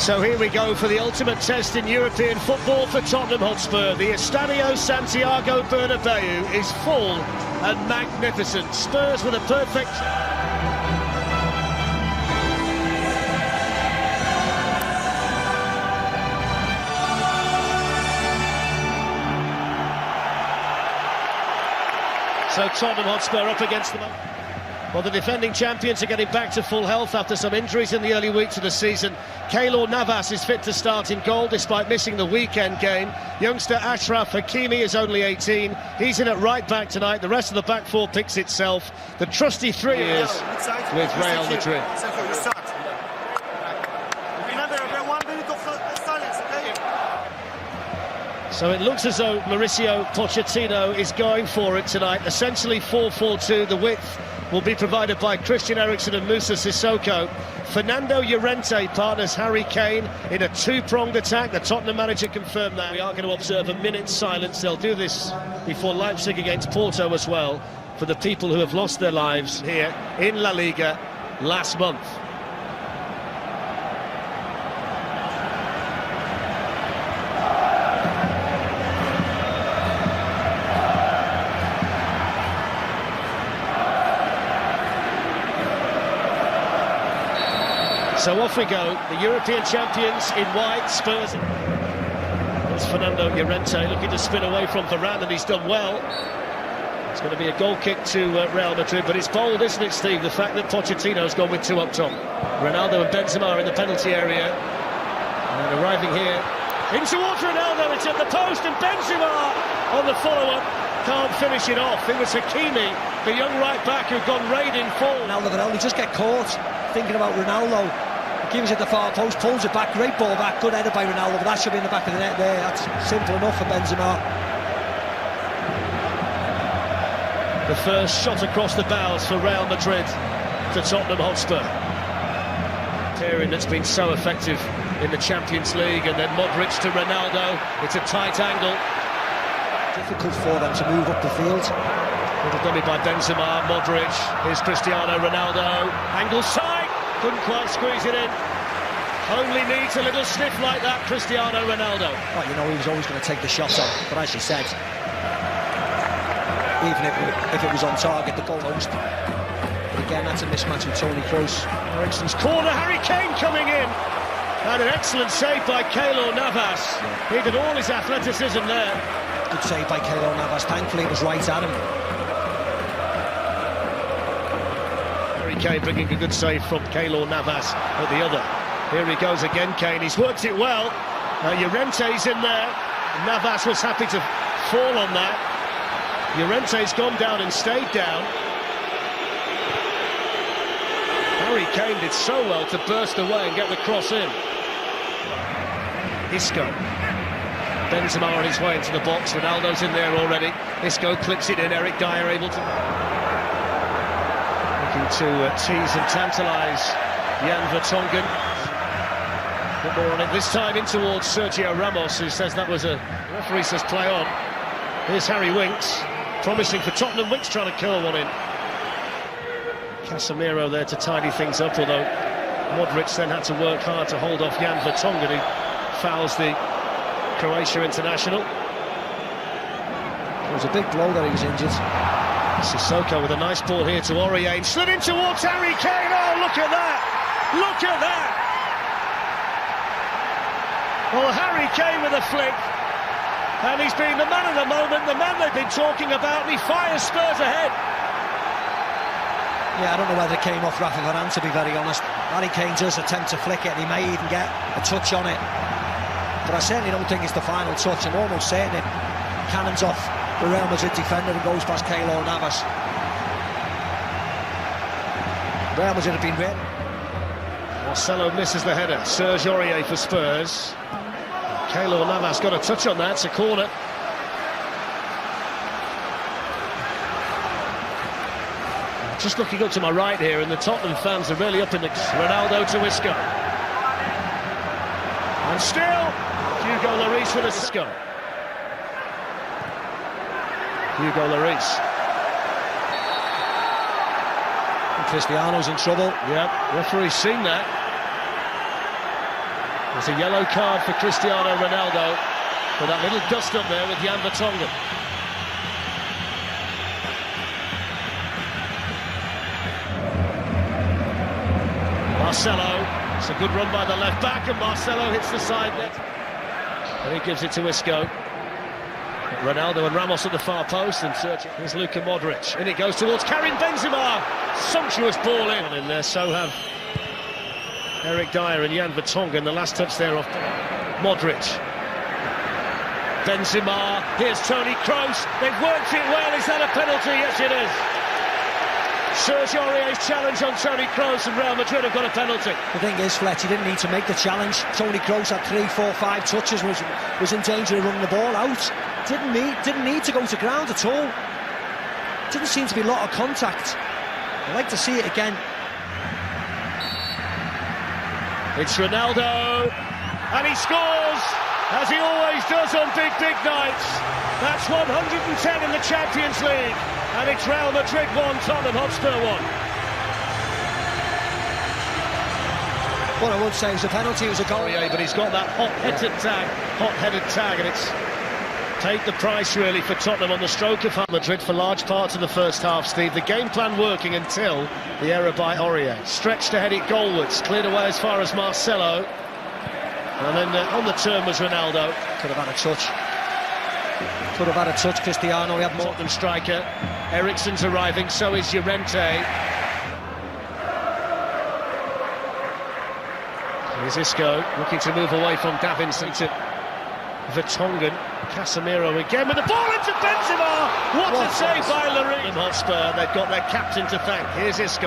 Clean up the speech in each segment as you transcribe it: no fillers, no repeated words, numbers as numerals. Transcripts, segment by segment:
So here we go for the ultimate test in European football for Tottenham Hotspur. The Estadio Santiago Bernabeu is full and magnificent. Spurs with a perfect... So Tottenham Hotspur up against them. Well, the defending champions are getting back to full health after some injuries in the early weeks of the season. Keylor Navas is fit to start in goal despite missing the weekend game. Youngster Achraf Hakimi is only 18. He's in at right back tonight. The rest of the back four picks itself. The trusty 3 years with Real Madrid. So it looks as though Mauricio Pochettino is going for it tonight. Essentially 4-4-2. The width will be provided by Christian Eriksen and Moussa Sissoko. Fernando Llorente partners Harry Kane in a two-pronged attack. The Tottenham manager confirmed that. We are going to observe a minute's silence. They'll do this before Leipzig against Porto as well, for the people who have lost their lives here in La Liga last month. So off we go, the European champions in white, Spurs. There's Fernando Llorente looking to spin away from Varane, and he's done well. It's going to be a goal kick to Real Madrid, but it's bold, isn't it, Steve, the fact that Pochettino's gone with 2 up top. Ronaldo and Benzema in the penalty area. And arriving here, in towards Ronaldo, it's at the post, and Benzema on the follow-up can't finish it off. It was Hakimi, the young right-back, who'd gone raiding full. Ronaldo can only just get caught thinking about Ronaldo. Gives it the far post, pulls it back, great ball back, good header by Ronaldo, but that should be in the back of the net there. That's simple enough for Benzema. The first shot across the bows for Real Madrid to Tottenham Hotspur. Pairing that's been so effective in the Champions League, and then Modric to Ronaldo. It's a tight angle. Difficult for them to move up the field. Little dummy by Benzema, Modric. Here's Cristiano Ronaldo. Angle side. Couldn't quite squeeze it in. Only needs a little sniff like that, Cristiano Ronaldo. Well, you know, he was always going to take the shot on, but as you said, even if it was on target, the goal post. But again, that's a mismatch with Toni Kroos. Eriksen's corner, Harry Kane coming in. And an excellent save by Keylor Navas. He did all his athleticism there. Good save by Keylor Navas. Thankfully, it was right at him. Kane bringing a good save from Keylor Navas at the other. Here he goes again, Kane. He's worked it well. Llorente's in there. Navas was happy to fall on that. Llorente's gone down and stayed down. Harry Kane did so well to burst away and get the cross in. Isco. Benzema on his way into the box. Ronaldo's in there already. Isco clips it in. Eric Dyer able to... to tease and tantalise Jan Vertonghen. Bit more on it this time in towards Sergio Ramos, who says that was a... referee says play on. Here's Harry Winks, promising for Tottenham. Winks trying to curl one in. Casemiro there to tidy things up, although Modric then had to work hard to hold off Jan Vertonghen, who fouls the Croatia international. It was a big blow that he was injured. Sissoko with a nice ball here to Aurier, slid in towards Harry Kane. Oh, look at that! Look at that! Well, Harry Kane with a flick, and he's been the man of the moment, the man they've been talking about, and he fires Spurs ahead. Yeah, I don't know whether it came off Rafa Varane, to be very honest. Harry Kane does attempt to flick it, and he may even get a touch on it. But I certainly don't think it's the final touch. I'm almost certain it cannons off the Real Madrid defender and goes past Keylor Navas. Real Madrid have been ready. Marcelo misses the header. Serge Aurier for Spurs. Keylor Navas got a touch on that. It's a corner. Just looking up to my right here, and the Tottenham fans are really up in the... Ronaldo to Isco. And still, Hugo Lloris with a Isco. Hugo Lloris. And Cristiano's in trouble. Yeah, referee's seen that. There's a yellow card for Cristiano Ronaldo for that little dust-up there with Jan Vertonghen. Marcelo, it's a good run by the left back, and Marcelo hits the side net. And he gives it to Isco. Ronaldo and Ramos at the far post, and searching. Here's Luka Modric. In it goes towards Karim Benzema. Sumptuous ball in there, so have Eric Dyer and Jan Vertonghen. The last touch there off Modric. Benzema, here's Toni Kroos. They've worked it well. Is that a penalty? Yes, it is. Serge Aurier's challenge on Toni Kroos, and Real Madrid have got a penalty. The thing is, Fletch, he didn't need to make the challenge. Toni Kroos had 3, 4, 5 touches, was in danger of running the ball out. Didn't need to go to ground at all. Didn't seem to be a lot of contact. I'd like to see it again. It's Ronaldo, and he scores, as he always does on big nights. That's 110 in the Champions League, and it's Real Madrid 1, Tottenham Hotspur 1. What I would say is the penalty was a goal. Yeah, but he's got that hot-headed tag, and it's paid the price really for Tottenham on the stroke of Madrid for large parts of the first half, Steve. The game plan working until the error by Aurier. Stretched to head it goalwards, cleared away as far as Marcelo. And then on the turn was Ronaldo. Could have had a touch. Could have had a touch, Cristiano. He had more than striker. Eriksen's arriving, so is Llorente. Here's Isco, looking to move away from Davinson to Vertonghen. Casemiro again with the ball into Benzema. What a save by Lloris. Hotspur, they've got their captain to thank. Here's Isco.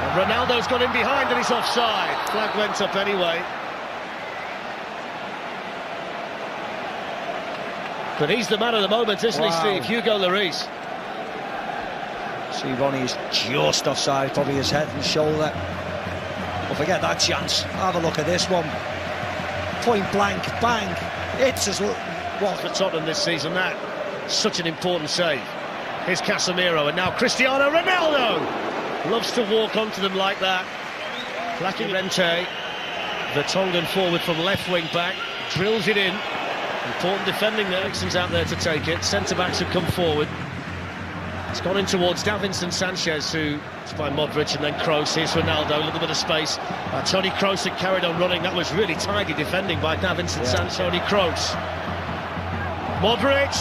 And Ronaldo's got in behind and he's offside. Flag went up anyway. But he's the man of the moment, isn't he, Steve? Hugo Lloris. See, Ronnie is just offside, probably his head and shoulder. Well, forget that chance. Have a look at this one. Point blank, bang. It's as well for Tottenham this season. That such an important save. Here's Casemiro, and now Cristiano Ronaldo loves to walk onto them like that. Lacking Llorente. Vertonghen forward from left wing back, drills it in. Important defending there. Eriksen's out there to take it. Centre backs have come forward. It's gone in towards Davinson Sanchez, who is by Modric, and then Kroos. Here's Ronaldo, a little bit of space. Toni Kroos had carried on running. That was really tidy defending by Davinson Sanchez. Toni Kroos. Modric.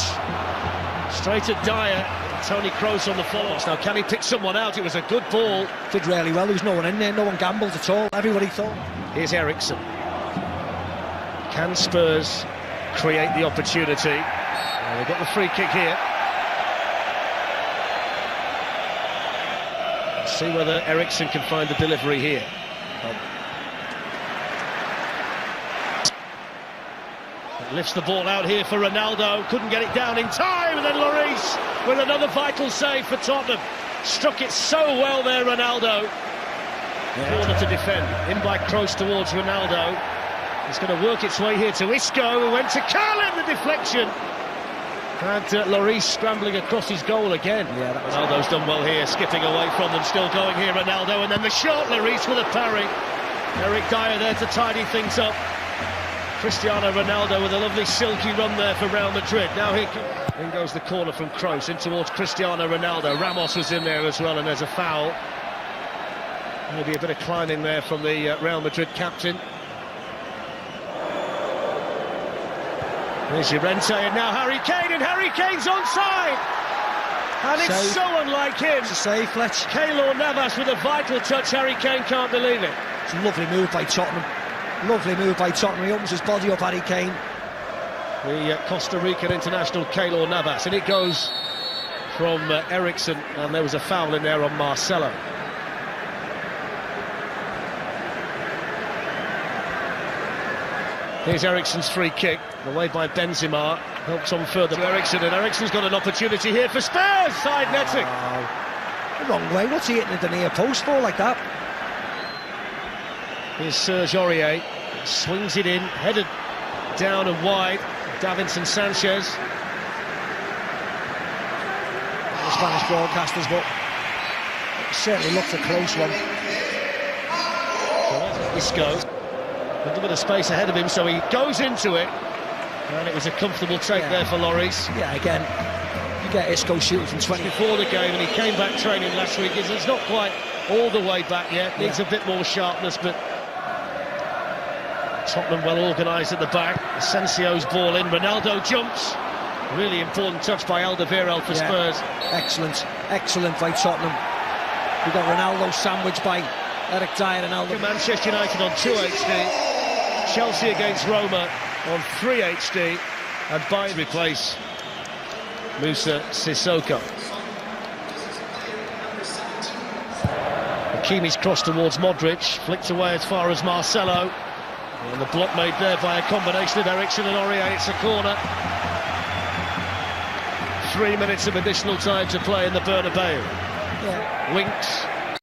Straight at Dyer. Toni Kroos on the follow. Now, can he pick someone out? It was a good ball. Did really well. There was no one in there. No one gambled at all. Everybody thought. Here's Eriksen. Can Spurs create the opportunity? They've got the free kick here. See whether Eriksen can find the delivery here. Lifts the ball out here for Ronaldo. Couldn't get it down in time, and then Lloris with another vital save for Tottenham. Struck it so well there, Ronaldo. Corner to defend. In by Kroos towards Ronaldo. It's going to work its way here to Isco, who went to Carlin, the deflection. And Lloris scrambling across his goal again. Yeah, Ronaldo's done well here, skipping away from them, still going here, Ronaldo, and then the shot, Lloris with a parry. Eric Dyer there to tidy things up. Cristiano Ronaldo with a lovely silky run there for Real Madrid. Now in goes the corner from Kroos in towards Cristiano Ronaldo. Ramos was in there as well, and there's a foul. Maybe a bit of climbing there from the Real Madrid captain. There's Llorente, and now Harry Kane, and Harry Kane's onside! And it's so unlike him. It's a save, Fletch. Keylor Navas with a vital touch. Harry Kane can't believe it. It's a lovely move by Tottenham. Lovely move by Tottenham. He opens his body up, Harry Kane. The Costa Rican international Keylor Navas, and it goes from Eriksen, and there was a foul in there on Marcelo. Here's Eriksen's free kick, away by Benzema, helps on further to Eriksen, and Eriksen's got an opportunity here for Spurs, side netting. The wrong way, what's he hitting at the near post for like that? Here's Serge Aurier, swings it in, headed down and wide, Davinson Sanchez. The Spanish broadcasters, but it certainly looked a close one. Isco. with a bit of space ahead of him, so he goes into it, and it was a comfortable take there for Lloris. Yeah, again, you get Isco shooting from 20 before the game, and he came back training last week. He's not quite all the way back yet, needs a bit more sharpness, but Tottenham well organised at the back. Asensio's ball in, Ronaldo jumps. Really important touch by Alderweireld for Spurs. Excellent by Tottenham. We've got Ronaldo sandwiched by Eric Dyer and Alderweireld. Manchester United on 2 HD, Chelsea against Roma on 3 HD, and Bayern replace Moussa Sissoko. Hakimi's cross towards Modric, flicked away as far as Marcelo. And the block made there by a combination of Eriksen and Aurier. It's a corner. 3 minutes of additional time to play in the Bernabeu. Winks.